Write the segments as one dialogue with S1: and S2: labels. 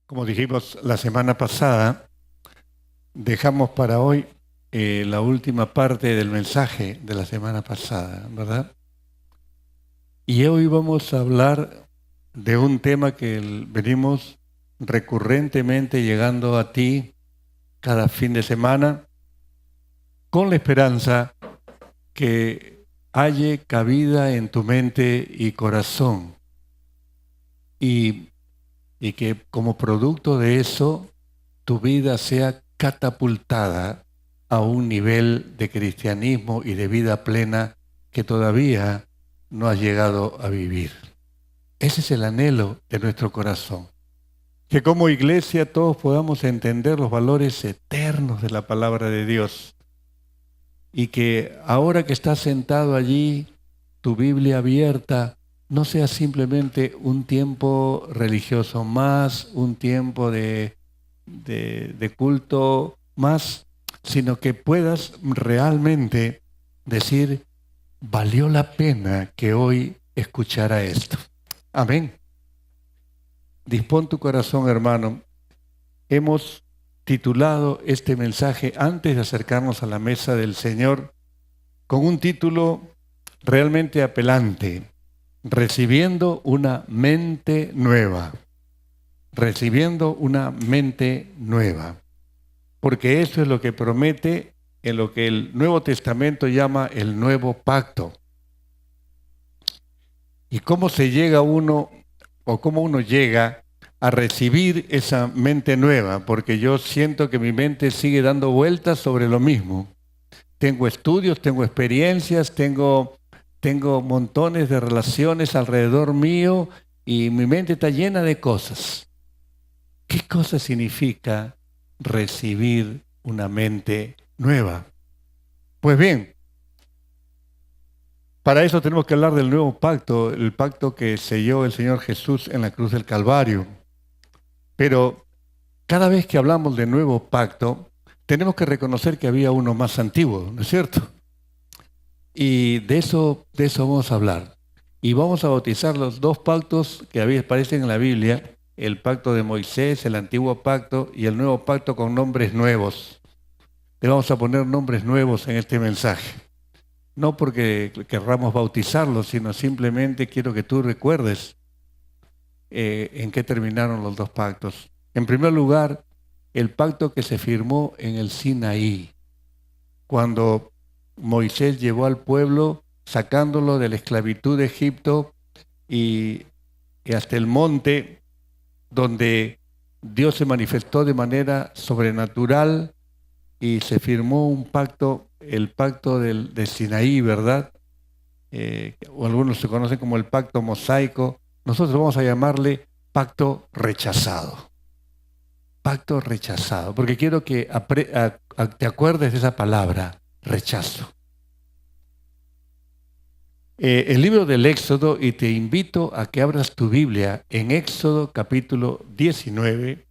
S1: Como dijimos la semana pasada, dejamos para hoy la última parte del mensaje de la semana pasada, ¿verdad? Y hoy vamos a hablar de un tema que venimos recurrentemente llegando a ti cada fin de semana, con la esperanza que halle cabida en tu mente y corazón y, y que como producto de eso tu vida sea catapultada a un nivel de cristianismo y de vida plena que todavía no has llegado a vivir. Ese es el anhelo de nuestro corazón. Que como iglesia todos podamos entender los valores eternos de la palabra de Dios y que ahora que estás sentado allí, tu Biblia abierta, no sea simplemente un tiempo religioso más, un tiempo de culto más, sino que puedas realmente decir, valió la pena que hoy escuchara esto. Amén. Dispón tu corazón, hermano. Hemos titulado este mensaje antes de acercarnos a la mesa del Señor con un título realmente apelante, recibiendo una mente nueva. Recibiendo una mente nueva. Porque eso es lo que promete en lo que el Nuevo Testamento llama el nuevo pacto. ¿Y cómo se llega uno, o cómo uno llega a recibir esa mente nueva? Porque yo siento que mi mente sigue dando vueltas sobre lo mismo. Tengo estudios, tengo experiencias, tengo montones de relaciones alrededor mío y mi mente está llena de cosas. ¿Qué cosa significa recibir una mente nueva? Pues bien, para eso tenemos que hablar del nuevo pacto, el pacto que selló el Señor Jesús en la cruz del Calvario. Pero cada vez que hablamos de nuevo pacto, tenemos que reconocer que había uno más antiguo, ¿no es cierto? Y de eso vamos a hablar. Y vamos a bautizar los dos pactos que aparecen en la Biblia, el pacto de Moisés, el antiguo pacto y el nuevo pacto con nombres nuevos. Le vamos a poner nombres nuevos en este mensaje. No porque querramos bautizarlos, sino simplemente quiero que tú recuerdes en qué terminaron los dos pactos. En primer lugar, el pacto que se firmó en el Sinaí, cuando Moisés llevó al pueblo sacándolo de la esclavitud de Egipto y hasta el monte donde Dios se manifestó de manera sobrenatural y se firmó un pacto, el pacto de Sinaí, ¿verdad? O algunos se conocen como el pacto mosaico. Nosotros vamos a llamarle pacto rechazado. Pacto rechazado, porque quiero que te acuerdes de esa palabra, rechazo. El libro del Éxodo, y te invito a que abras tu Biblia en Éxodo capítulo 19.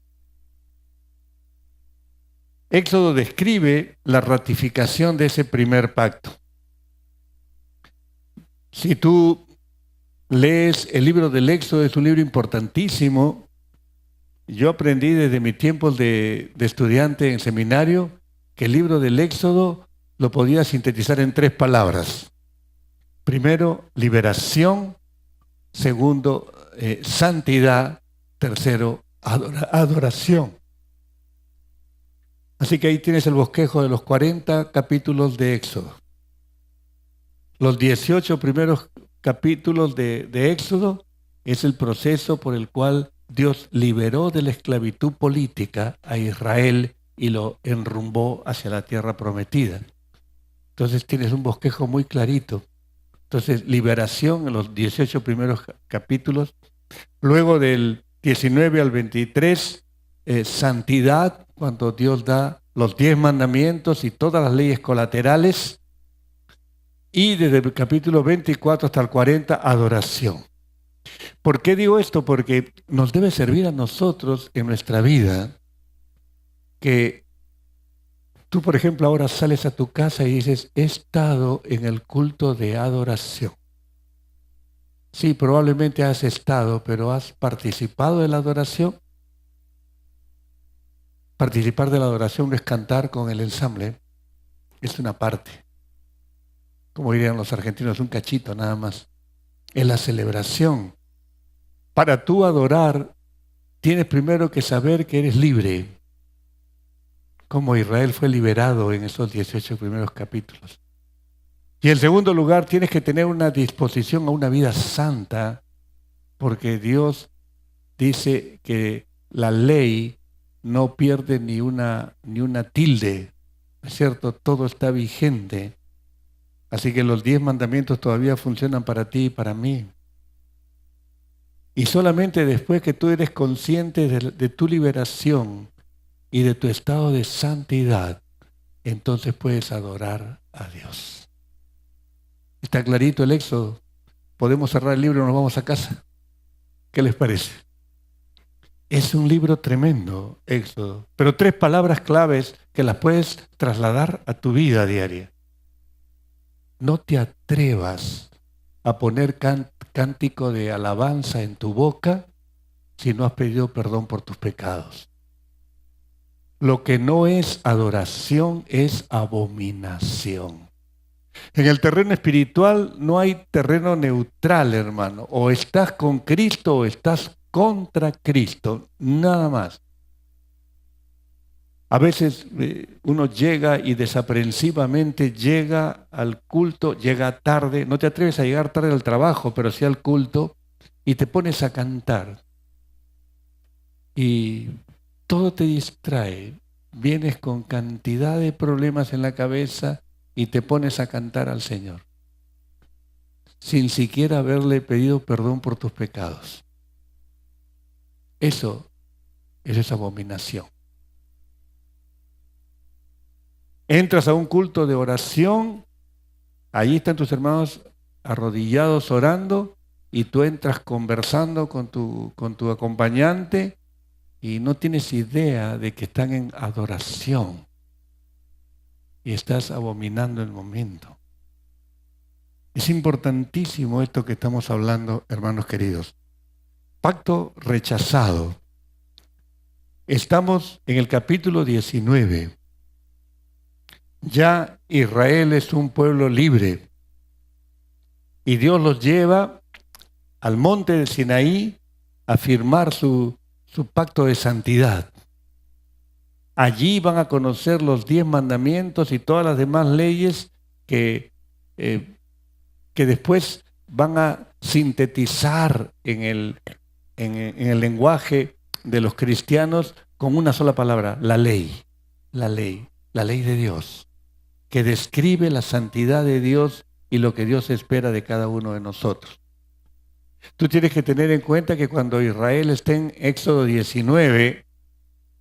S1: Éxodo describe la ratificación de ese primer pacto. Si tú lees el libro del Éxodo, es un libro importantísimo. Yo aprendí desde mis tiempos de estudiante en seminario que el libro del Éxodo lo podía sintetizar en 3 palabras. Primero, liberación. Segundo, santidad. Tercero, adoración. Así que ahí tienes el bosquejo de los 40 capítulos de Éxodo. Los 18 primeros capítulos de Éxodo es el proceso por el cual Dios liberó de la esclavitud política a Israel y lo enrumbó hacia la tierra prometida. Entonces tienes un bosquejo muy clarito. Entonces, liberación en los 18 primeros capítulos. Luego del 19 al 23, santidad, cuando Dios da los 10 mandamientos y todas las leyes colaterales. Y desde el capítulo 24 hasta el 40, adoración. ¿Por qué digo esto? Porque nos debe servir a nosotros en nuestra vida que tú, por ejemplo, ahora sales a tu casa y dices, he estado en el culto de adoración. Sí, probablemente has estado, pero ¿has participado de la adoración? Participar de la adoración no es cantar con el ensamble, es una parte. Como dirían los argentinos, un cachito nada más. Es la celebración. Para tú adorar, tienes primero que saber que eres libre, como Israel fue liberado en esos 18 primeros capítulos. Y en segundo lugar, tienes que tener una disposición a una vida santa, porque Dios dice que la ley no pierde ni una tilde, ¿no es cierto? Todo está vigente. Así que los 10 mandamientos todavía funcionan para ti y para mí. Y solamente después que tú eres consciente de tu liberación y de tu estado de santidad, entonces puedes adorar a Dios. ¿Está clarito el Éxodo? Podemos cerrar el libro y nos vamos a casa. ¿Qué les parece? Es un libro tremendo, Éxodo, pero 3 palabras claves que las puedes trasladar a tu vida diaria. No te atrevas a poner cántico de alabanza en tu boca si no has pedido perdón por tus pecados. Lo que no es adoración es abominación. En el terreno espiritual no hay terreno neutral, hermano. O estás con Cristo o estás contra Cristo, nada más. A veces uno llega y desaprensivamente llega al culto, llega tarde, no te atreves a llegar tarde al trabajo, pero sí al culto, y te pones a cantar. Y todo te distrae. Vienes con cantidad de problemas en la cabeza y te pones a cantar al Señor, sin siquiera haberle pedido perdón por tus pecados. Eso es abominación. Entras a un culto de oración, allí están tus hermanos arrodillados orando y tú entras conversando con tu acompañante y no tienes idea de que están en adoración y estás abominando el momento. Es importantísimo esto que estamos hablando, hermanos queridos. Pacto rechazado. Estamos en el capítulo 19. Ya Israel es un pueblo libre y Dios los lleva al monte de Sinaí a firmar su pacto de santidad. Allí van a conocer los 10 mandamientos y todas las demás leyes que después van a sintetizar en el lenguaje de los cristianos con una sola palabra: la ley de Dios, que describe la santidad de Dios y lo que Dios espera de cada uno de nosotros. Tú tienes que tener en cuenta que cuando Israel está en Éxodo 19,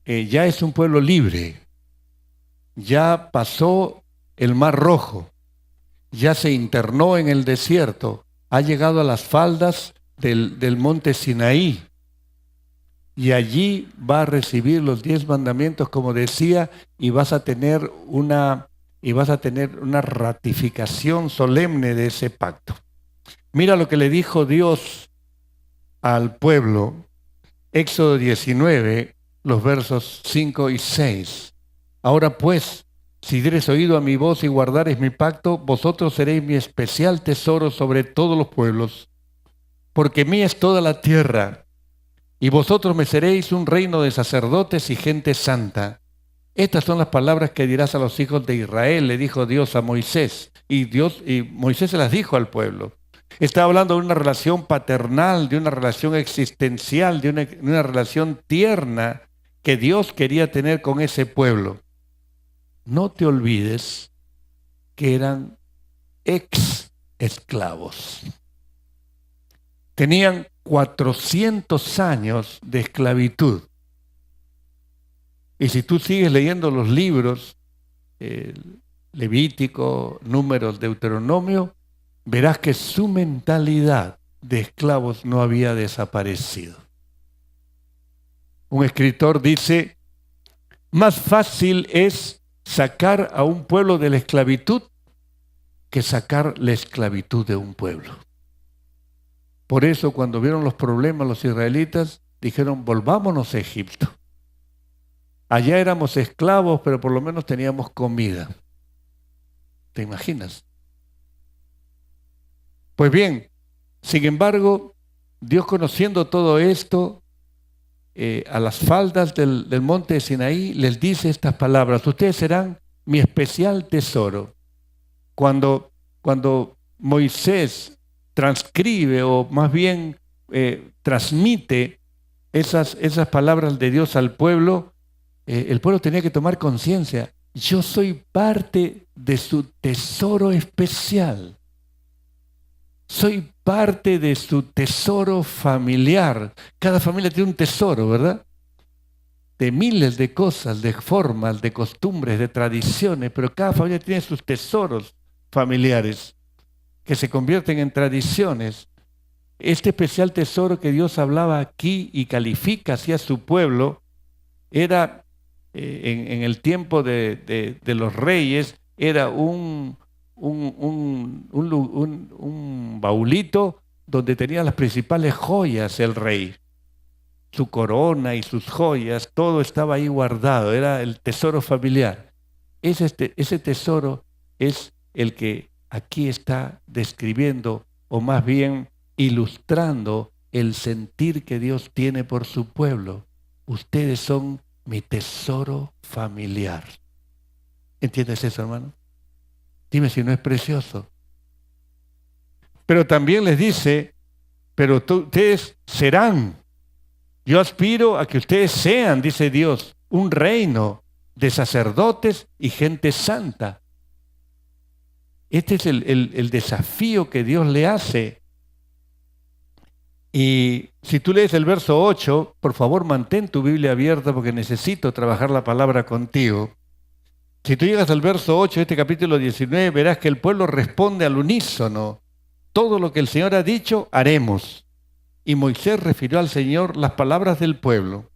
S1: ya es un pueblo libre, ya pasó el Mar Rojo, ya se internó en el desierto, ha llegado a las faldas del monte Sinaí y allí va a recibir los 10 mandamientos, como decía, y vas a tener una ratificación solemne de ese pacto. Mira lo que le dijo Dios al pueblo, Éxodo 19, los versos 5 y 6. Ahora pues, si dieres oído a mi voz y guardares mi pacto, vosotros seréis mi especial tesoro sobre todos los pueblos, porque mía es toda la tierra, y vosotros me seréis un reino de sacerdotes y gente santa. Estas son las palabras que dirás a los hijos de Israel, le dijo Dios a Moisés, y Moisés se las dijo al pueblo. Está hablando de una relación paternal, de una relación existencial, de una relación tierna que Dios quería tener con ese pueblo. No te olvides que eran ex esclavos. Tenían 400 años de esclavitud. Y si tú sigues leyendo los libros, Levítico, Números, Deuteronomio, verás que su mentalidad de esclavos no había desaparecido. Un escritor dice: más fácil es sacar a un pueblo de la esclavitud que sacar la esclavitud de un pueblo. Por eso, cuando vieron los problemas los israelitas, dijeron: volvámonos a Egipto. Allá éramos esclavos, pero por lo menos teníamos comida. ¿Te imaginas? Pues bien, sin embargo, Dios, conociendo todo esto, a las faldas del monte de Sinaí les dice estas palabras: ustedes serán mi especial tesoro. Cuando Moisés transcribe, o más bien transmite esas palabras de Dios al pueblo, el pueblo tenía que tomar conciencia: yo soy parte de su tesoro especial. Soy parte de su tesoro familiar. Cada familia tiene un tesoro, ¿verdad? De miles de cosas, de formas, de costumbres, de tradiciones, pero cada familia tiene sus tesoros familiares que se convierten en tradiciones. Este especial tesoro que Dios hablaba aquí y califica hacia su pueblo era, en el tiempo de los reyes, era un baulito donde tenía las principales joyas el rey. Su corona y sus joyas, todo estaba ahí guardado, era el tesoro familiar. Ese tesoro es el que aquí está describiendo, o más bien ilustrando, el sentir que Dios tiene por su pueblo. Ustedes son mi tesoro familiar. ¿Entiendes eso, hermano? Dime si no es precioso. Pero también les dice: pero ustedes serán. Yo aspiro a que ustedes sean, dice Dios, un reino de sacerdotes y gente santa. Este es el desafío que Dios le hace. Y si tú lees el verso 8, por favor mantén tu Biblia abierta porque necesito trabajar la palabra contigo. Si tú llegas al verso 8 de este capítulo 19, verás que el pueblo responde al unísono: todo lo que el Señor ha dicho, haremos. Y Moisés refirió al Señor las palabras del pueblo.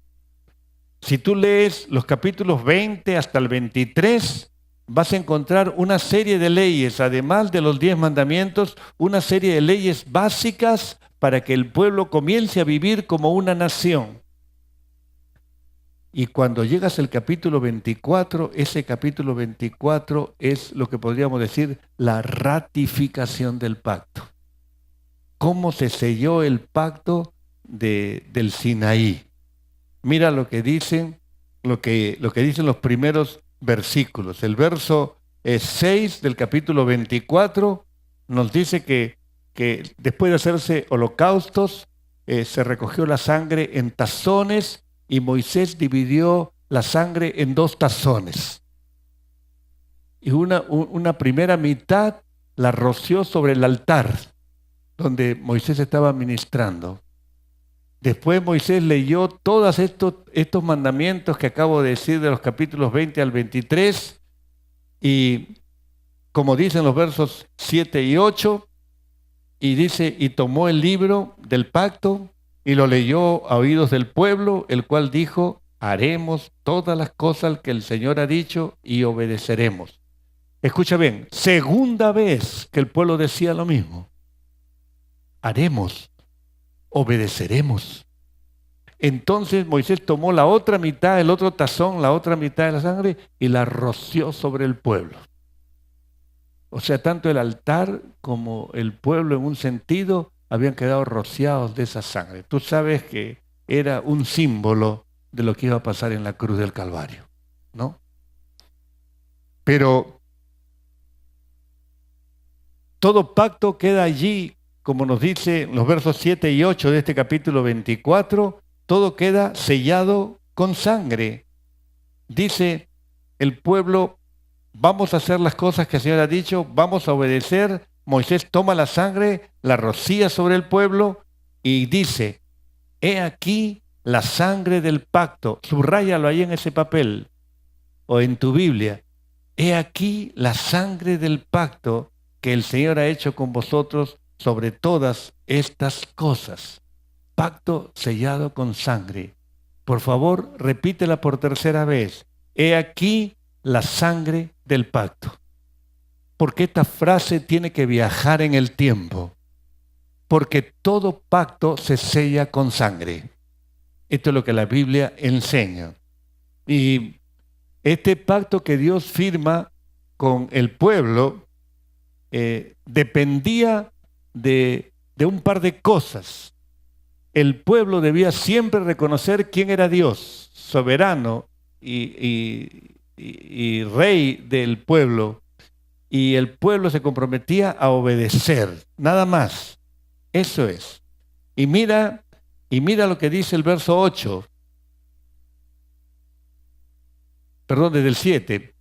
S1: Si tú lees los capítulos 20 hasta el 23, vas a encontrar una serie de leyes, además de los 10 mandamientos, una serie de leyes básicas para que el pueblo comience a vivir como una nación. Y cuando llegas al capítulo 24, ese capítulo 24 es lo que podríamos decir la ratificación del pacto. ¿Cómo se selló el pacto del Sinaí? Mira lo que dicen, lo que dicen los primeros versículos. El verso 6 del capítulo 24 nos dice que después de hacerse holocaustos, se recogió la sangre en tazones, y Moisés dividió la sangre en 2 tazones. Y una primera mitad la roció sobre el altar donde Moisés estaba ministrando. Después Moisés leyó todos estos mandamientos que acabo de decir, de los capítulos 20 al 23, y como dicen los versos 7 y 8, y dice: y tomó el libro del pacto y lo leyó a oídos del pueblo, el cual dijo: haremos todas las cosas que el Señor ha dicho y obedeceremos. Escucha bien, segunda vez que el pueblo decía lo mismo: haremos, obedeceremos. Entonces Moisés tomó la otra mitad, el otro tazón, la otra mitad de la sangre, y la roció sobre el pueblo. O sea, tanto el altar como el pueblo, en un sentido, habían quedado rociados de esa sangre. Tú sabes que era un símbolo de lo que iba a pasar en la cruz del Calvario, ¿no? Pero todo pacto queda allí, como nos dice los versos 7 y 8 de este capítulo 24, todo queda sellado con sangre. Dice el pueblo: vamos a hacer las cosas que el Señor ha dicho, vamos a obedecer. Moisés toma la sangre, la rocía sobre el pueblo y dice: he aquí la sangre del pacto. Subráyalo ahí en ese papel o en tu Biblia. He aquí la sangre del pacto que el Señor ha hecho con vosotros sobre todas estas cosas. Pacto sellado con sangre. Por favor, repítela por tercera vez. He aquí la sangre del pacto. ¿Por qué esta frase tiene que viajar en el tiempo? Porque todo pacto se sella con sangre. Esto es lo que la Biblia enseña. Y este pacto que Dios firma con el pueblo dependía de un par de cosas. El pueblo debía siempre reconocer quién era Dios, soberano y rey del pueblo, y el pueblo se comprometía a obedecer, nada más. Eso es. Y mira lo que dice el verso 8, perdón, desde el 7.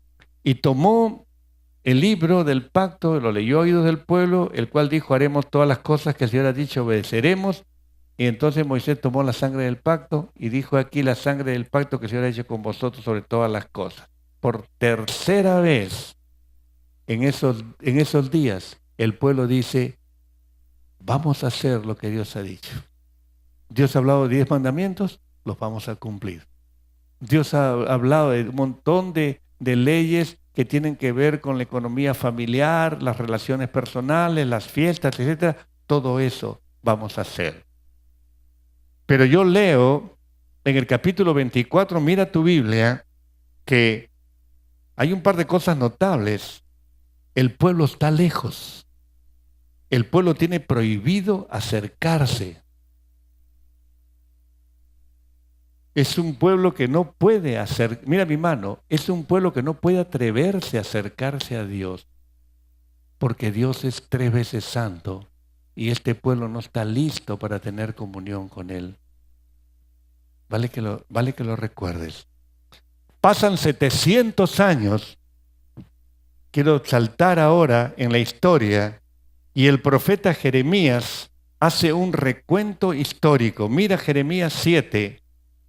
S1: Y tomó el libro del pacto, lo leyó a oídos del pueblo, el cual dijo: haremos todas las cosas que el Señor ha dicho, obedeceremos. Y entonces Moisés tomó la sangre del pacto y dijo: aquí la sangre del pacto que el Señor ha hecho con vosotros sobre todas las cosas. Por tercera vez en esos días, el pueblo dice: vamos a hacer lo que Dios ha dicho. Dios ha hablado de 10 mandamientos, los vamos a cumplir. Dios ha hablado de un montón de leyes que tienen que ver con la economía familiar, las relaciones personales, las fiestas, etcétera. Todo eso vamos a hacer. Pero yo leo en el capítulo 24, mira tu Biblia, que hay un par de cosas notables. El pueblo está lejos. El pueblo tiene prohibido acercarse. Es un pueblo que no puede hacer, mira mi mano, es un pueblo que no puede atreverse a acercarse a Dios, porque Dios es 3 veces santo y este pueblo no está listo para tener comunión con Él. Vale que lo recuerdes. Pasan 700 años, quiero saltar ahora en la historia, y el profeta Jeremías hace un recuento histórico. Mira Jeremías 7.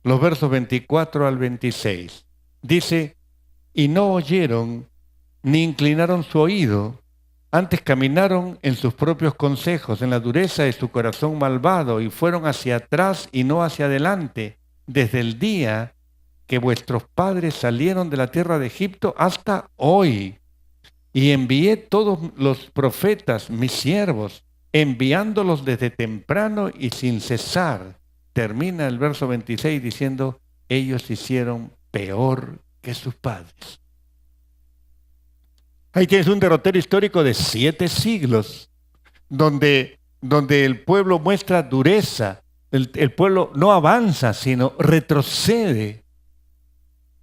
S1: Los versos 24 al 26. Dice: y no oyeron, ni inclinaron su oído, antes caminaron en sus propios consejos, en la dureza de su corazón malvado, y fueron hacia atrás y no hacia adelante, desde el día que vuestros padres salieron de la tierra de Egipto hasta hoy. Y envié todos los profetas, mis siervos, enviándolos desde temprano y sin cesar. Termina el verso 26 diciendo: ellos hicieron peor que sus padres. Ahí tienes un derrotero histórico de 7 siglos, donde el pueblo muestra dureza, el pueblo no avanza, sino retrocede.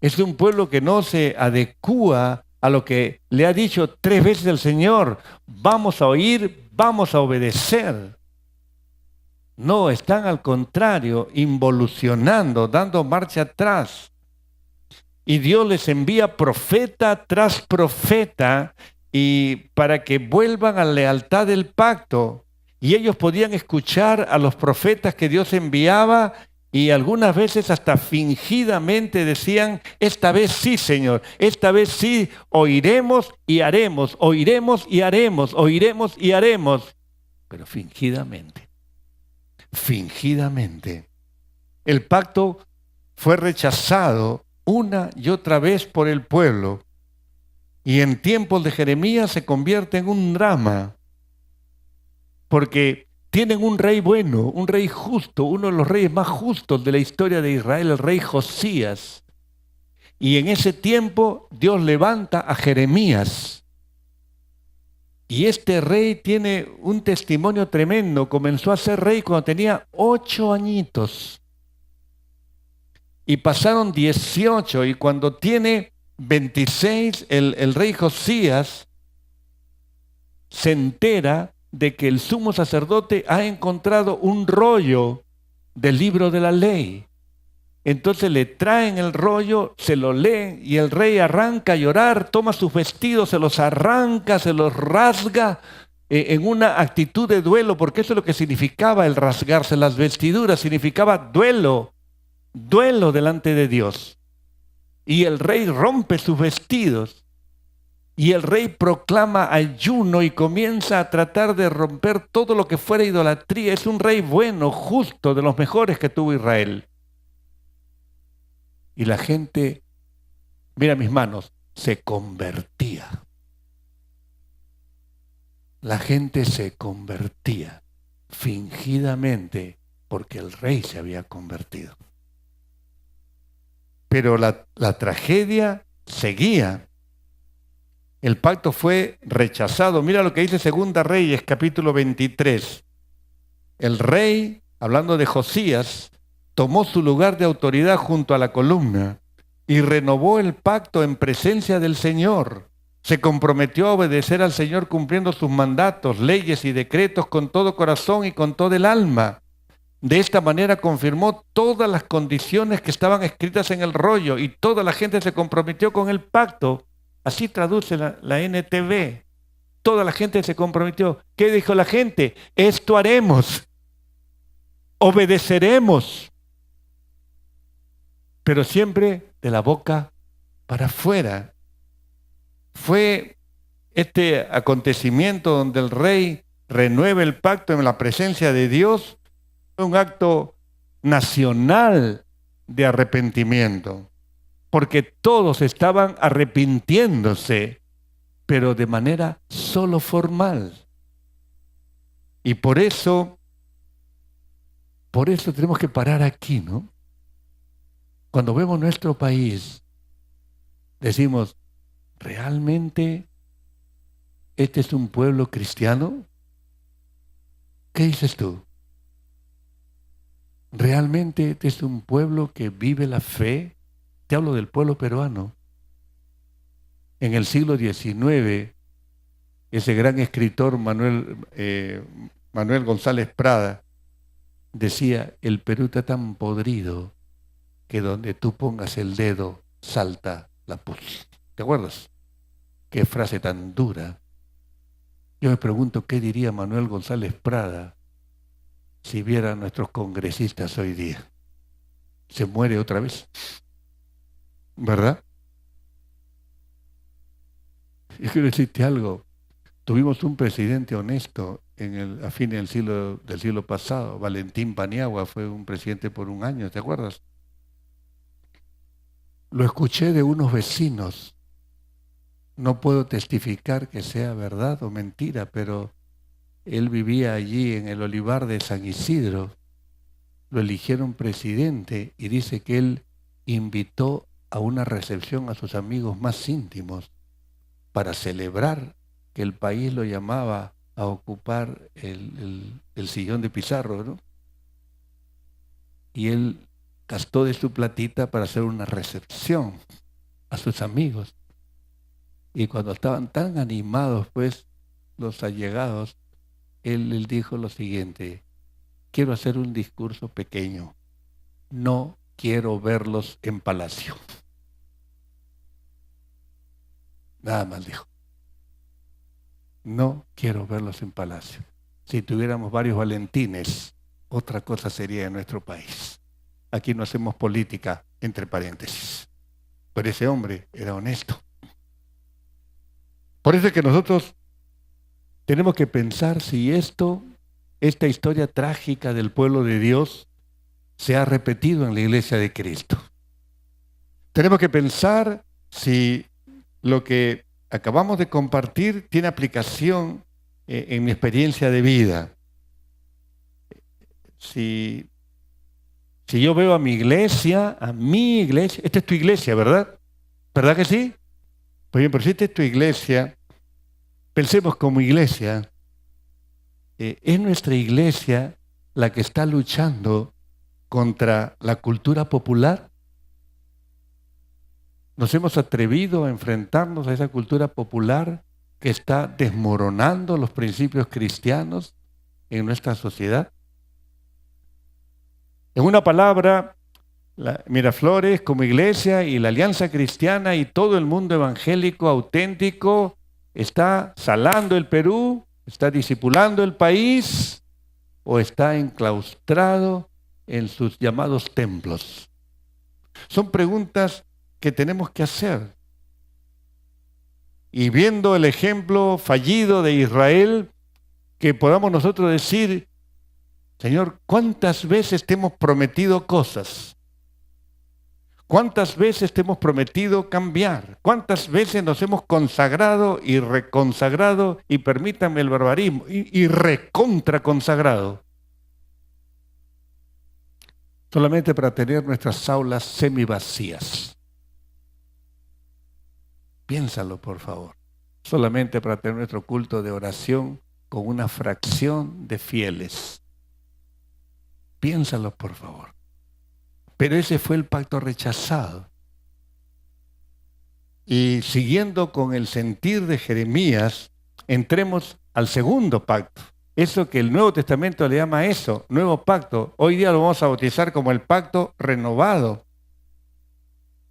S1: Es un pueblo que no se adecúa a lo que le ha dicho 3 veces el Señor: vamos a oír, vamos a obedecer. No, están al contrario, involucionando, dando marcha atrás. Y Dios les envía profeta tras profeta y para que vuelvan a la lealtad del pacto. Y ellos podían escuchar a los profetas que Dios enviaba y algunas veces hasta fingidamente decían: esta vez sí, Señor, esta vez sí, oiremos y haremos, oiremos y haremos, oiremos y haremos. Pero fingidamente. El pacto fue rechazado una y otra vez por el pueblo y en tiempos de Jeremías se convierte en un drama porque tienen un rey bueno, un rey justo, uno de los reyes más justos de la historia de Israel, el rey Josías. Y en ese tiempo Dios levanta a Jeremías. Y este rey tiene un testimonio tremendo. Comenzó a ser rey cuando tenía 8 añitos. Y pasaron 18 y cuando tiene 26, el rey Josías se entera de que el sumo sacerdote ha encontrado un rollo del libro de la ley. Entonces le traen el rollo, se lo leen y el rey arranca a llorar, toma sus vestidos, se los arranca, se los rasga en una actitud de duelo, porque eso es lo que significaba el rasgarse las vestiduras, significaba duelo delante de Dios. Y el rey rompe sus vestidos y el rey proclama ayuno y comienza a tratar de romper todo lo que fuera idolatría. Es un rey bueno, justo, de los mejores que tuvo Israel. Y la gente, mira mis manos, se convertía. La gente se convertía fingidamente porque el rey se había convertido. pero la tragedia seguía. El pacto fue rechazado. Mira lo que dice Segunda Reyes, capítulo 23. El rey, hablando de Josías, tomó su lugar de autoridad junto a la columna y renovó el pacto en presencia del Señor. Se comprometió a obedecer al Señor cumpliendo sus mandatos, leyes y decretos con todo corazón y con todo el alma. De esta manera confirmó todas las condiciones que estaban escritas en el rollo y toda la gente se comprometió con el pacto. Así traduce la NTV. Toda la gente se comprometió. ¿Qué dijo la gente? Esto haremos. Obedeceremos. Pero siempre de la boca para afuera. Fue este acontecimiento donde el rey renueva el pacto en la presencia de Dios, fue un acto nacional de arrepentimiento, porque todos estaban arrepintiéndose, pero de manera solo formal. Y por eso tenemos que parar aquí, ¿no? Cuando vemos nuestro país, decimos, ¿realmente este es un pueblo cristiano? ¿Qué dices tú? ¿Realmente este es un pueblo que vive la fe? Te hablo del pueblo peruano. En el siglo XIX, ese gran escritor Manuel González Prada decía, el Perú está tan podrido que donde tú pongas el dedo salta la pus. ¿Te acuerdas? Qué frase tan dura. Yo me pregunto qué diría Manuel González Prada si viera a nuestros congresistas hoy día. Se muere otra vez, ¿verdad? Yo quiero decirte algo. Tuvimos un presidente honesto a fines del siglo pasado. Valentín Paniagua fue un presidente por un año, ¿te acuerdas? Lo escuché de unos vecinos. No puedo testificar que sea verdad o mentira, pero él vivía allí en el Olivar de San Isidro. Lo eligieron presidente y dice que él invitó a una recepción a sus amigos más íntimos para celebrar que el país lo llamaba a ocupar el sillón de Pizarro, ¿no? Y él gastó de su platita para hacer una recepción a sus amigos. Y cuando estaban tan animados, pues, los allegados, él dijo lo siguiente, quiero hacer un discurso pequeño, no quiero verlos en palacio. Nada más dijo, no quiero verlos en palacio. Si tuviéramos varios Valentines, otra cosa sería en nuestro país. Aquí no hacemos política, entre paréntesis. Pero ese hombre era honesto. Por eso es que nosotros tenemos que pensar si esta historia trágica del pueblo de Dios se ha repetido en la iglesia de Cristo. Tenemos que pensar si lo que acabamos de compartir tiene aplicación en mi experiencia de vida. Si yo veo a mi iglesia, esta es tu iglesia, ¿verdad? ¿Verdad que sí? Pues bien, pero si esta es tu iglesia, pensemos como iglesia, ¿es nuestra iglesia la que está luchando contra la cultura popular? ¿Nos hemos atrevido a enfrentarnos a esa cultura popular que está desmoronando los principios cristianos en nuestra sociedad? En una palabra, Miraflores como iglesia y la Alianza Cristiana y todo el mundo evangélico auténtico está salando el Perú, está discipulando el país o está enclaustrado en sus llamados templos. Son preguntas que tenemos que hacer. Y viendo el ejemplo fallido de Israel, que podamos nosotros decir, Señor, ¿cuántas veces te hemos prometido cosas? ¿Cuántas veces te hemos prometido cambiar? ¿Cuántas veces nos hemos consagrado y reconsagrado, y permítanme el barbarismo, y recontraconsagrado? solamente para tener nuestras aulas semivacías. Piénsalo, por favor. Solamente para tener nuestro culto de oración con una fracción de fieles. Piénsalo, por favor. Pero ese fue el pacto rechazado. Y siguiendo con el sentir de Jeremías, entremos al segundo pacto. Eso que el Nuevo Testamento le llama eso, nuevo pacto. Hoy día lo vamos a bautizar como el pacto renovado.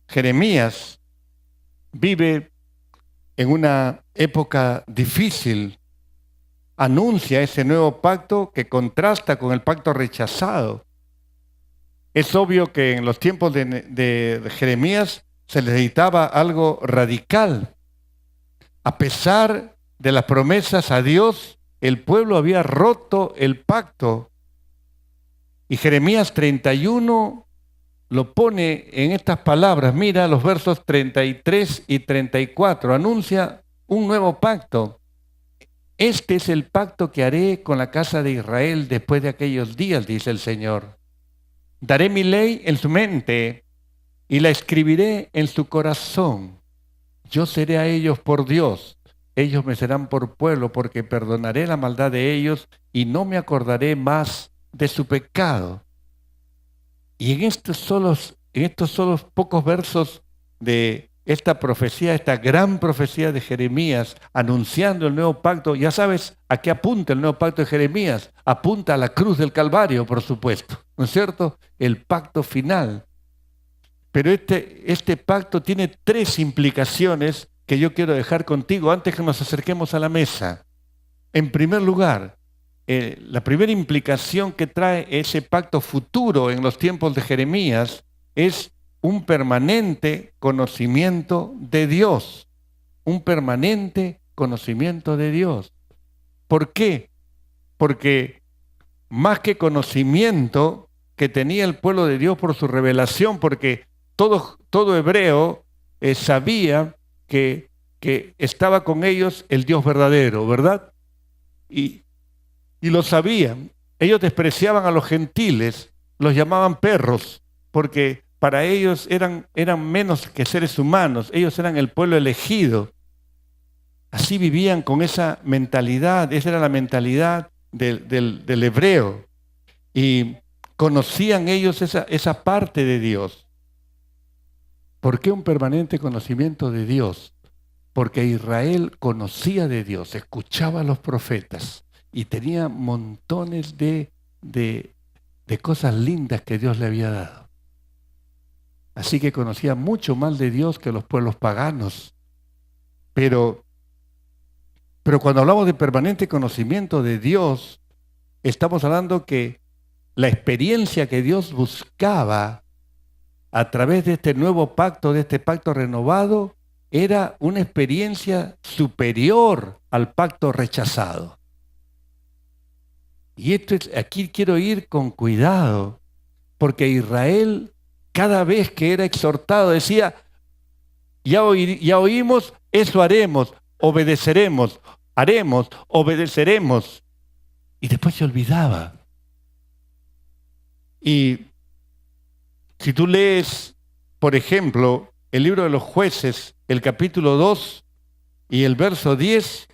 S1: Jeremías vive en una época difícil. Anuncia ese nuevo pacto que contrasta con el pacto rechazado. Es obvio que en los tiempos de Jeremías se necesitaba algo radical. A pesar de las promesas a Dios, el pueblo había roto el pacto. Y Jeremías 31 lo pone en estas palabras. Mira los versos 33 y 34. Anuncia un nuevo pacto. Este es el pacto que haré con la casa de Israel después de aquellos días, dice el Señor. Daré mi ley en su mente y la escribiré en su corazón. Yo seré a ellos por Dios, ellos me serán por pueblo, porque perdonaré la maldad de ellos y no me acordaré más de su pecado. Y en estos solos pocos versos de esta profecía, esta gran profecía de Jeremías, anunciando el nuevo pacto, ya sabes a qué apunta el nuevo pacto de Jeremías. Apunta a la cruz del Calvario, por supuesto, ¿no es cierto? El pacto final. Pero este pacto tiene tres implicaciones que yo quiero dejar contigo antes que nos acerquemos a la mesa. En primer lugar, la primera implicación que trae ese pacto futuro en los tiempos de Jeremías es un permanente conocimiento de Dios. Un permanente conocimiento de Dios. ¿Por qué? Porque más que conocimiento que tenía el pueblo de Dios por su revelación, porque todo hebreo sabía que estaba con ellos el Dios verdadero, ¿verdad? Y lo sabían. Ellos despreciaban a los gentiles, los llamaban perros, porque para ellos eran menos que seres humanos, ellos eran el pueblo elegido. Así vivían con esa mentalidad, esa era la mentalidad del hebreo. Y conocían ellos esa parte de Dios. ¿Por qué un permanente conocimiento de Dios? Porque Israel conocía de Dios, escuchaba a los profetas y tenía montones de cosas lindas que Dios le había dado. Así que conocía mucho más de Dios que los pueblos paganos. Pero cuando hablamos de permanente conocimiento de Dios, estamos hablando que la experiencia que Dios buscaba a través de este nuevo pacto, de este pacto renovado, era una experiencia superior al pacto rechazado. Y aquí quiero ir con cuidado, porque Israel, cada vez que era exhortado, decía, ya oímos, eso haremos, obedeceremos, haremos, obedeceremos. Y después se olvidaba. Y si tú lees, por ejemplo, el libro de los Jueces, el capítulo 2 y el verso 10,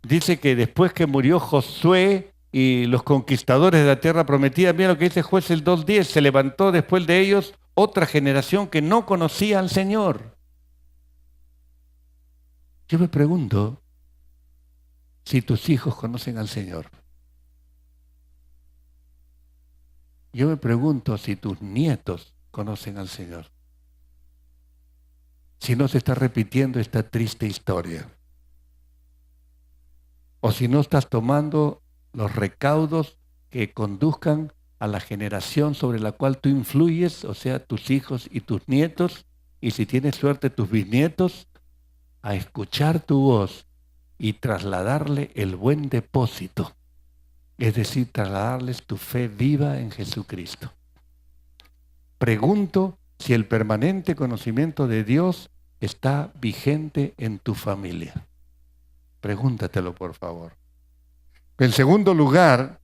S1: dice que después que murió Josué y los conquistadores de la tierra prometida, mira lo que dice Jueces 2:10, se levantó después de ellos otra generación que no conocía al Señor. Yo me pregunto si tus hijos conocen al Señor. Yo me pregunto si tus nietos conocen al Señor. Si no se está repitiendo esta triste historia. O si no estás tomando los recaudos que conduzcan a la generación sobre la cual tú influyes, o sea, tus hijos y tus nietos, y si tienes suerte tus bisnietos, a escuchar tu voz y trasladarle el buen depósito. Es decir, trasladarles tu fe viva en Jesucristo. Pregunto si el permanente conocimiento de Dios está vigente en tu familia. Pregúntatelo, por favor. En segundo lugar,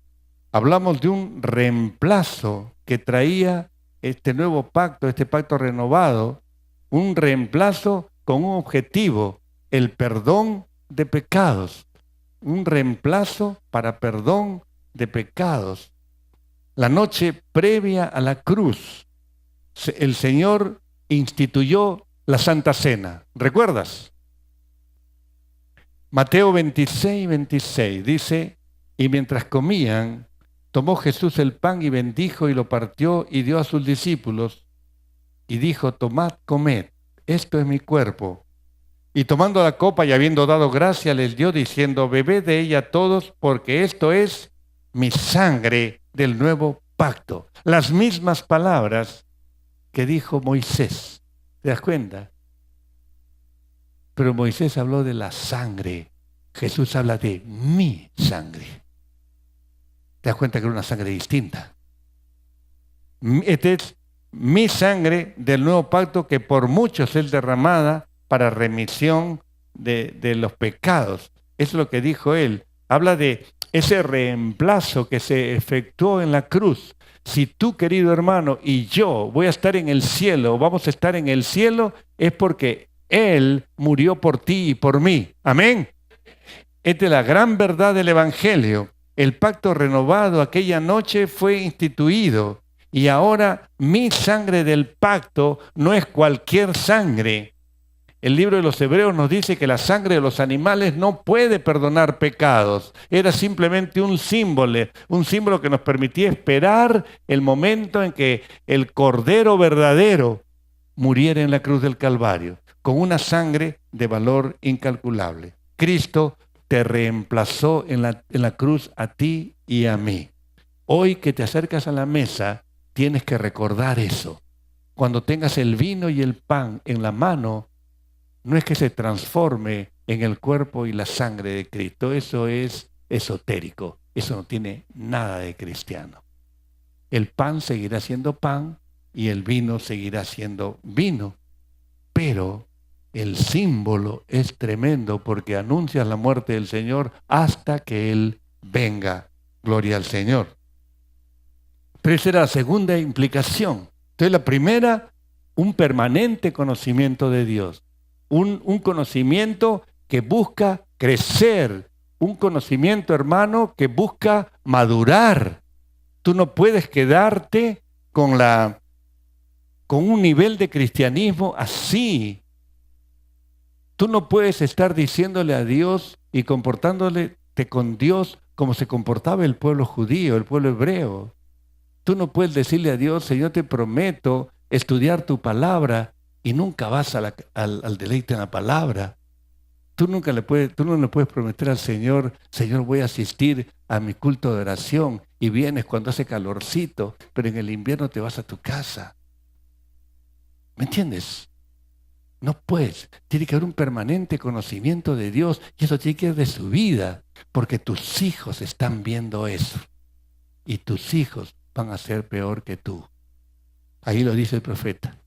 S1: hablamos de un reemplazo que traía este nuevo pacto, este pacto renovado, un reemplazo con un objetivo, el perdón de pecados. Un reemplazo para perdón de pecados. La noche previa a la cruz, el Señor instituyó la Santa Cena. ¿Recuerdas? Mateo 26, 26 dice, y mientras comían, tomó Jesús el pan y bendijo y lo partió y dio a sus discípulos y dijo, tomad, comed, esto es mi cuerpo. Y tomando la copa y habiendo dado gracia, les dio diciendo, bebed de ella todos, porque esto es mi sangre del nuevo pacto. Las mismas palabras que dijo Moisés. ¿Te das cuenta? Pero Moisés habló de la sangre. Jesús habla de mi sangre. ¿Te das cuenta que era una sangre distinta? Esta es mi sangre del nuevo pacto que por muchos es derramada para remisión de los pecados. Eso es lo que dijo él. Habla de ese reemplazo que se efectuó en la cruz. Si tú, querido hermano, y yo voy a estar en el cielo, vamos a estar en el cielo, es porque Él murió por ti y por mí. Amén. Esta es la gran verdad del Evangelio. El pacto renovado aquella noche fue instituido y ahora mi sangre del pacto no es cualquier sangre. El libro de los Hebreos nos dice que la sangre de los animales no puede perdonar pecados. Era simplemente un símbolo que nos permitía esperar el momento en que el Cordero verdadero muriera en la cruz del Calvario, con una sangre de valor incalculable. Cristo te reemplazó en la cruz a ti y a mí. Hoy que te acercas a la mesa, tienes que recordar eso. Cuando tengas el vino y el pan en la mano, no es que se transforme en el cuerpo y la sangre de Cristo. Eso es esotérico. Eso no tiene nada de cristiano. El pan seguirá siendo pan y el vino seguirá siendo vino. Pero el símbolo es tremendo porque anuncia la muerte del Señor hasta que Él venga. Gloria al Señor. Pero esa era la segunda implicación. Entonces la primera, un permanente conocimiento de Dios. Un conocimiento que busca crecer, un conocimiento, hermano, que busca madurar. Tú no puedes quedarte con un nivel de cristianismo así. Tú no puedes estar diciéndole a Dios y comportándole con Dios como se comportaba el pueblo judío, el pueblo hebreo. Tú no puedes decirle a Dios, Señor, te prometo estudiar tu palabra, y nunca vas al deleite en la palabra. Tú no le puedes prometer al Señor, Señor, voy a asistir a mi culto de oración y vienes cuando hace calorcito, pero en el invierno te vas a tu casa. ¿Me entiendes? No puedes. Tiene que haber un permanente conocimiento de Dios y eso tiene que ir de su vida, porque tus hijos están viendo eso y tus hijos van a ser peor que tú. Ahí lo dice el profeta.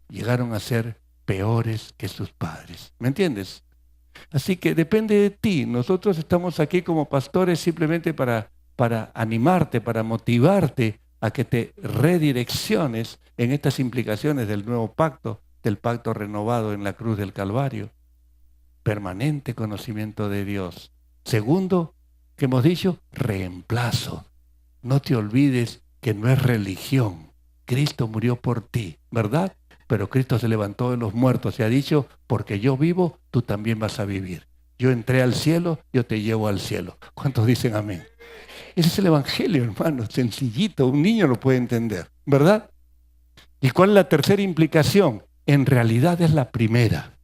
S1: Llegaron a ser peores que sus padres. ¿Me entiendes? Así que depende de ti. Nosotros estamos aquí como pastores simplemente para animarte, para motivarte a que te redirecciones en estas implicaciones del nuevo pacto, del pacto renovado en la cruz del Calvario. Permanente conocimiento de Dios. Segundo, que hemos dicho, reemplazo. No te olvides que no es religión. Cristo murió por ti, ¿verdad? Pero Cristo se levantó de los muertos y ha dicho, porque yo vivo, tú también vas a vivir. Yo entré al cielo, yo te llevo al cielo. ¿Cuántos dicen amén? Ese es el Evangelio, hermano, sencillito, un niño lo puede entender, ¿verdad? ¿Y cuál es la tercera implicación? En realidad es la primera.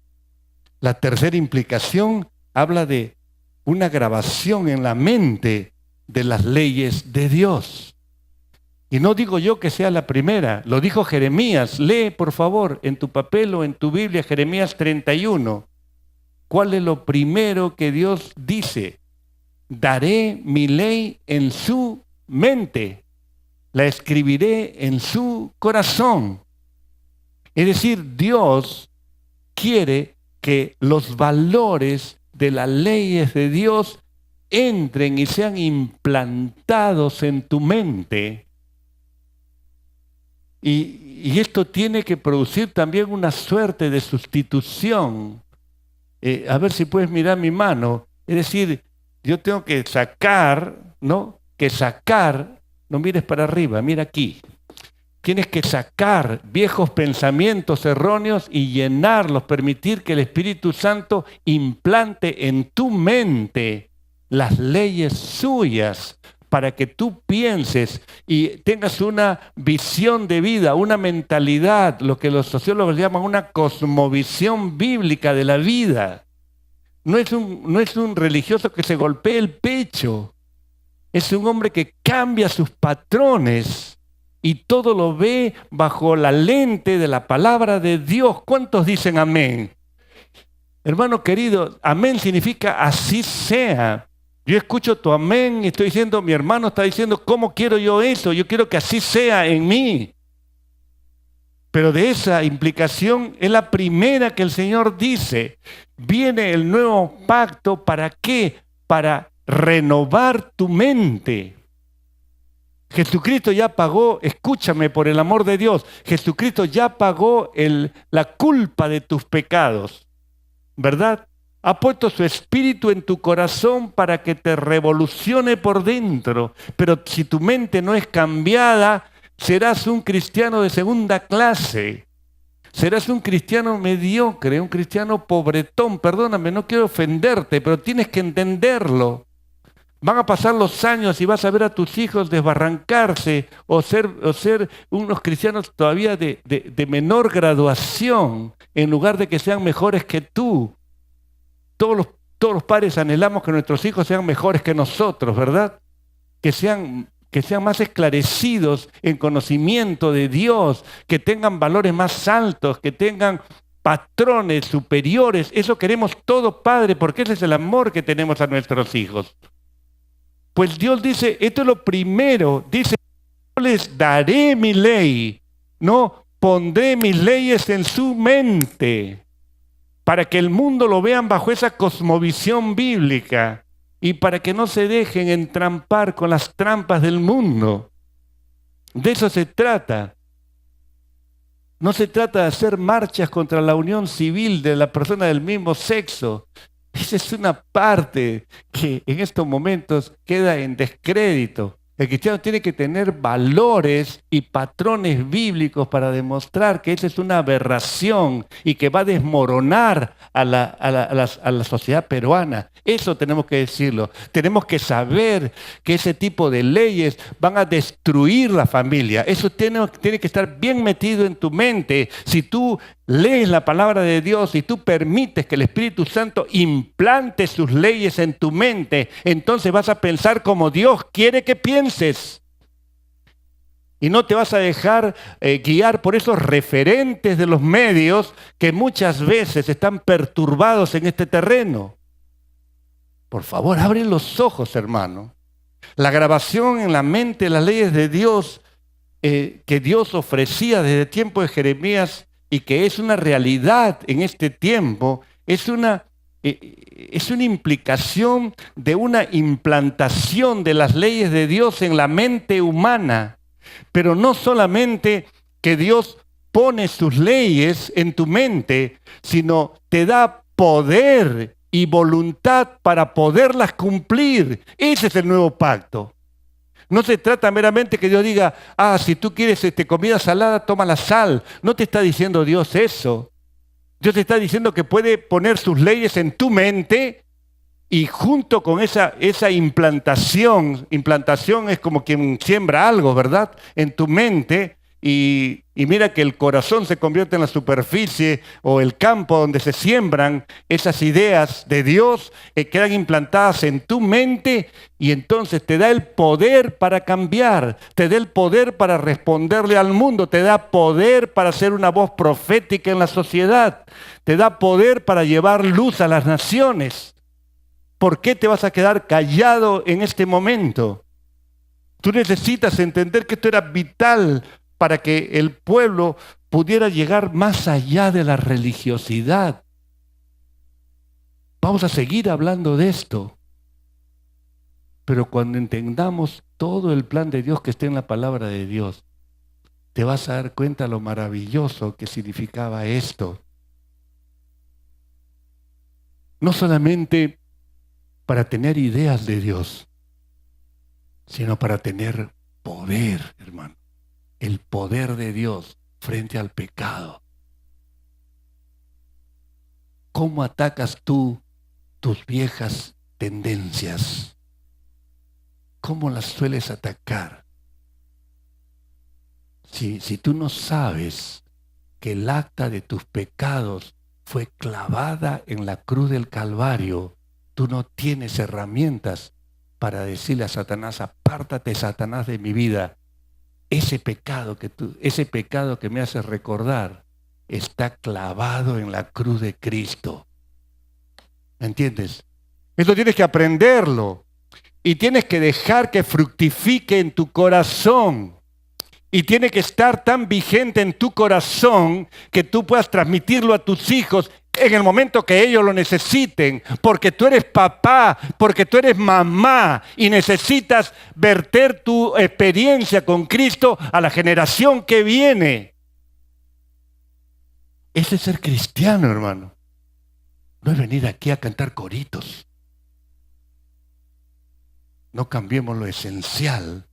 S1: La tercera implicación habla de una grabación en la mente de las leyes de Dios. Y no digo yo que sea la primera, lo dijo Jeremías. Lee, por favor, en tu papel o en tu Biblia, Jeremías 31. ¿Cuál es lo primero que Dios dice? Daré mi ley en su mente, la escribiré en su corazón. Es decir, Dios quiere que los valores de las leyes de Dios entren y sean implantados en tu mente. Y esto tiene que producir también una suerte de sustitución. A ver si puedes mirar mi mano. Es decir, yo tengo que sacar, ¿no? No mires para arriba, mira aquí. Tienes que sacar viejos pensamientos erróneos y llenarlos, permitir que el Espíritu Santo implante en tu mente las leyes suyas para que tú pienses y tengas una visión de vida, una mentalidad, lo que los sociólogos llaman una cosmovisión bíblica de la vida. No es un religioso que se golpee el pecho, es un hombre que cambia sus patrones y todo lo ve bajo la lente de la palabra de Dios. ¿Cuántos dicen amén? Hermano querido, amén significa así sea. Yo escucho tu amén y estoy diciendo, mi hermano está diciendo, ¿cómo quiero yo eso? Yo quiero que así sea en mí. Pero de esa implicación es la primera que el Señor dice. Viene el nuevo pacto, ¿para qué? Para renovar tu mente. Jesucristo ya pagó, escúchame por el amor de Dios, Jesucristo ya pagó la culpa de tus pecados, ¿verdad? Ha puesto su espíritu en tu corazón para que te revolucione por dentro. Pero si tu mente no es cambiada, serás un cristiano de segunda clase. Serás un cristiano mediocre, un cristiano pobretón. Perdóname, no quiero ofenderte, pero tienes que entenderlo. Van a pasar los años y vas a ver a tus hijos desbarrancarse o ser unos cristianos todavía de menor graduación, en lugar de que sean mejores que tú. Todos los padres anhelamos que nuestros hijos sean mejores que nosotros, ¿verdad? Que sean más esclarecidos en conocimiento de Dios, que tengan valores más altos, que tengan patrones superiores. Eso queremos todo, Padre, porque ese es el amor que tenemos a nuestros hijos. Pues Dios dice, esto es lo primero, dice, yo les daré mi ley, no pondré mis leyes en su mente, para que el mundo lo vean bajo esa cosmovisión bíblica y para que no se dejen entrampar con las trampas del mundo. De eso se trata. No se trata de hacer marchas contra la unión civil de la persona del mismo sexo. Esa es una parte que en estos momentos queda en descrédito. El cristiano tiene que tener valores y patrones bíblicos para demostrar que esa es una aberración y que va a desmoronar a la sociedad peruana. Eso tenemos que decirlo. Tenemos que saber que ese tipo de leyes van a destruir la familia. Eso tiene que estar bien metido en tu mente. Si tú lees la palabra de Dios y tú permites que el Espíritu Santo implante sus leyes en tu mente, entonces vas a pensar como Dios quiere que pienses. Y no te vas a dejar guiar por esos referentes de los medios que muchas veces están perturbados en este terreno. Por favor, abre los ojos, hermano. La grabación en la mente de las leyes de Dios que Dios ofrecía desde el tiempo de Jeremías y que es una realidad en este tiempo, es una implicación de una implantación de las leyes de Dios en la mente humana. Pero no solamente que Dios pone sus leyes en tu mente, sino te da poder y voluntad para poderlas cumplir. Ese es el nuevo pacto. No se trata meramente que Dios diga, si tú quieres comida salada, toma la sal. No te está diciendo Dios eso. Dios te está diciendo que puede poner sus leyes en tu mente y junto con esa implantación es como quien siembra algo, ¿verdad? En tu mente y mira que el corazón se convierte en la superficie o el campo donde se siembran esas ideas de Dios quedan implantadas en tu mente y entonces te da el poder para cambiar, te da el poder para responderle al mundo, te da poder para ser una voz profética en la sociedad, te da poder para llevar luz a las naciones. ¿Por qué te vas a quedar callado en este momento? Tú necesitas entender que esto era vital para que el pueblo pudiera llegar más allá de la religiosidad. Vamos a seguir hablando de esto. Pero cuando entendamos todo el plan de Dios que está en la palabra de Dios, te vas a dar cuenta lo maravilloso que significaba esto. No solamente para tener ideas de Dios, sino para tener poder, hermano. El poder de Dios frente al pecado. ¿Cómo atacas tú tus viejas tendencias? ¿Cómo las sueles atacar? Si tú no sabes que el acta de tus pecados fue clavada en la cruz del Calvario, tú no tienes herramientas para decirle a Satanás: apártate, Satanás, de mi vida. Ese pecado que me hace recordar está clavado en la cruz de Cristo. ¿Me entiendes? Eso tienes que aprenderlo y tienes que dejar que fructifique en tu corazón. Y tiene que estar tan vigente en tu corazón que tú puedas transmitirlo a tus hijos en el momento que ellos lo necesiten, porque tú eres papá, porque tú eres mamá y necesitas verter tu experiencia con Cristo a la generación que viene. Ese es ser cristiano, hermano. No es venir aquí a cantar coritos. No cambiemos lo esencial.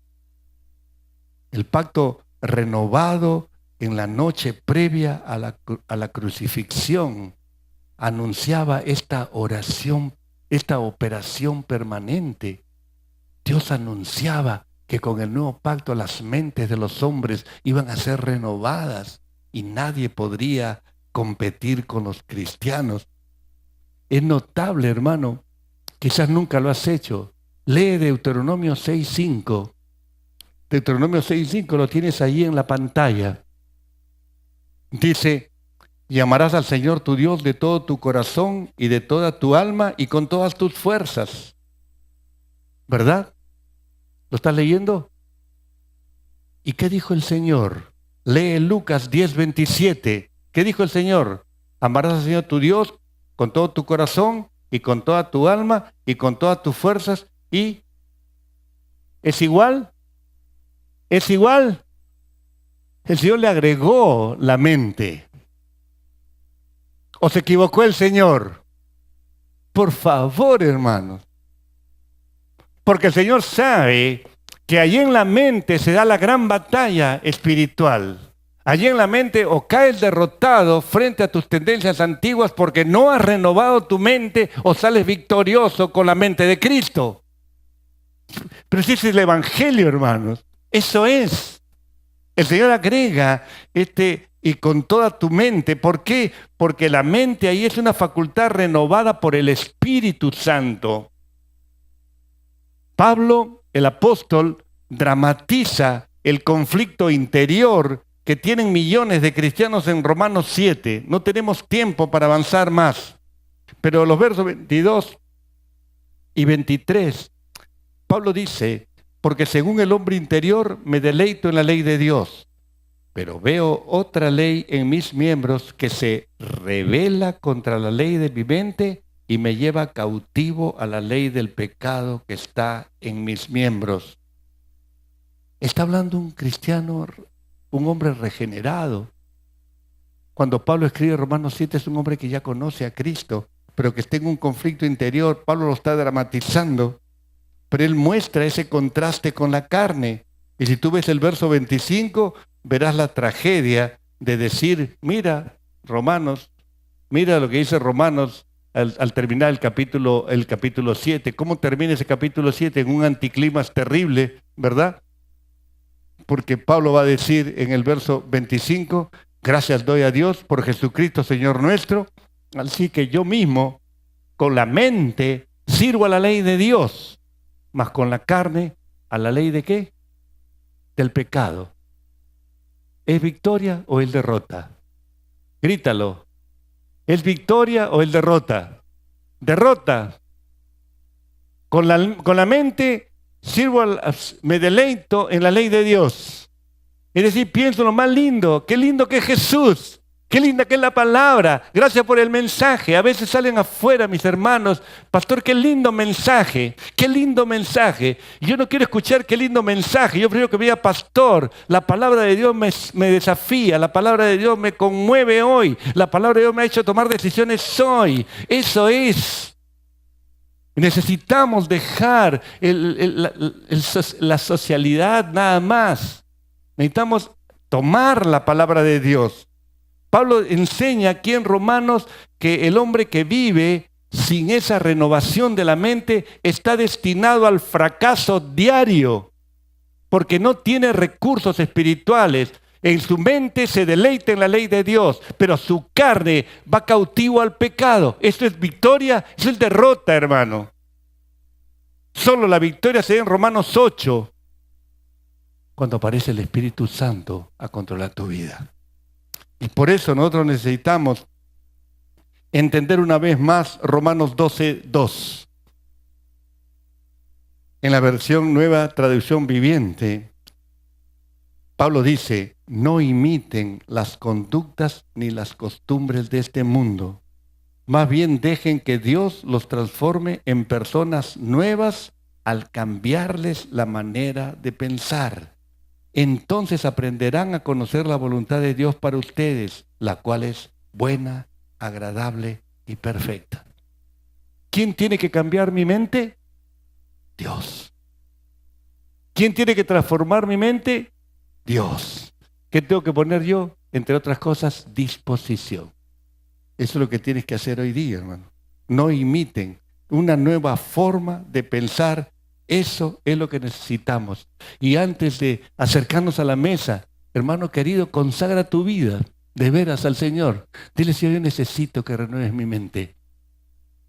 S1: El pacto renovado en la noche previa a la crucifixión anunciaba esta oración, esta operación permanente. Dios anunciaba que con el nuevo pacto las mentes de los hombres iban a ser renovadas y nadie podría competir con los cristianos. Es notable, hermano, quizás nunca lo has hecho. Lee Deuteronomio 6:5. Deuteronomio 6:5 lo tienes ahí en la pantalla. Dice: y amarás al Señor tu Dios de todo tu corazón y de toda tu alma y con todas tus fuerzas. ¿Verdad? ¿Lo estás leyendo? ¿Y qué dijo el Señor? Lee Lucas 10:27. ¿Qué dijo el Señor? Amarás al Señor tu Dios con todo tu corazón y con toda tu alma y con todas tus fuerzas. ¿Y es igual? ¿Es igual? El Señor le agregó la mente. ¿O se equivocó el Señor? Por favor, hermanos. Porque el Señor sabe que allí en la mente se da la gran batalla espiritual. Allí en la mente o caes derrotado frente a tus tendencias antiguas porque no has renovado tu mente, o sales victorioso con la mente de Cristo. Pero si es el Evangelio, hermanos. Eso es. El Señor agrega y con toda tu mente. ¿Por qué? Porque la mente ahí es una facultad renovada por el Espíritu Santo. Pablo, el apóstol, dramatiza el conflicto interior que tienen millones de cristianos en Romanos 7. No tenemos tiempo para avanzar más. Pero los versos 22 y 23, Pablo dice: porque según el hombre interior me deleito en la ley de Dios, pero veo otra ley en mis miembros que se rebela contra la ley de mi mente y me lleva cautivo a la ley del pecado que está en mis miembros. Está hablando un cristiano, un hombre regenerado. Cuando Pablo escribe Romanos 7 es un hombre que ya conoce a Cristo, pero que está en un conflicto interior. Pablo lo está dramatizando. Pero él muestra ese contraste con la carne. Y si tú ves el verso 25, verás la tragedia de decir: mira, Romanos, mira lo que dice Romanos al terminar el capítulo 7. ¿Cómo termina ese capítulo 7? En un anticlímax terrible, ¿verdad? Porque Pablo va a decir en el verso 25: gracias doy a Dios por Jesucristo, Señor nuestro. Así que yo mismo, con la mente, sirvo a la ley de Dios, mas con la carne, ¿a la ley de qué? Del pecado. ¿Es victoria o es derrota? Grítalo. ¿Es victoria o es derrota? Derrota. Con la mente me deleito en la ley de Dios. Es decir, pienso lo más lindo. Qué lindo que es Jesús. Qué linda que es la palabra. Gracias por el mensaje. A veces salen afuera mis hermanos. Pastor, qué lindo mensaje. Qué lindo mensaje. Y yo no quiero escuchar qué lindo mensaje. Yo prefiero que me diga, pastor, la palabra de Dios me desafía. La palabra de Dios me conmueve hoy. La palabra de Dios me ha hecho tomar decisiones hoy. Eso es. Necesitamos dejar la socialidad nada más. Necesitamos tomar la palabra de Dios. Pablo enseña aquí en Romanos que el hombre que vive sin esa renovación de la mente está destinado al fracaso diario, porque no tiene recursos espirituales. En su mente se deleita en la ley de Dios, pero su carne va cautivo al pecado. ¿Esto es victoria? Eso es derrota, hermano. Solo la victoria se da en Romanos 8, cuando aparece el Espíritu Santo a controlar tu vida. Y por eso nosotros necesitamos entender una vez más Romanos 12:2. En la versión Nueva Traducción Viviente, Pablo dice, no imiten las conductas ni las costumbres de este mundo. Más bien dejen que Dios los transforme en personas nuevas al cambiarles la manera de pensar. Entonces aprenderán a conocer la voluntad de Dios para ustedes, la cual es buena, agradable y perfecta. ¿Quién tiene que cambiar mi mente? Dios. ¿Quién tiene que transformar mi mente? Dios. ¿Qué tengo que poner yo? Entre otras cosas, disposición. Eso es lo que tienes que hacer hoy día, hermano. No imiten una nueva forma de pensar. Eso es lo que necesitamos. Y antes de acercarnos a la mesa, hermano querido, consagra tu vida de veras al Señor. Dile, Señor, yo necesito que renueves mi mente.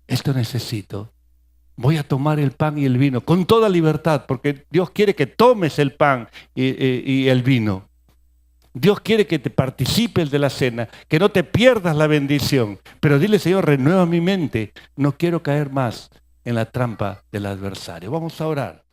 S1: Esto necesito. Voy a tomar el pan y el vino con toda libertad, porque Dios quiere que tomes el pan y el vino. Dios quiere que te participes de la cena, que no te pierdas la bendición. Pero dile, Señor, renueva mi mente. No quiero caer más en la trampa del adversario. Vamos a orar.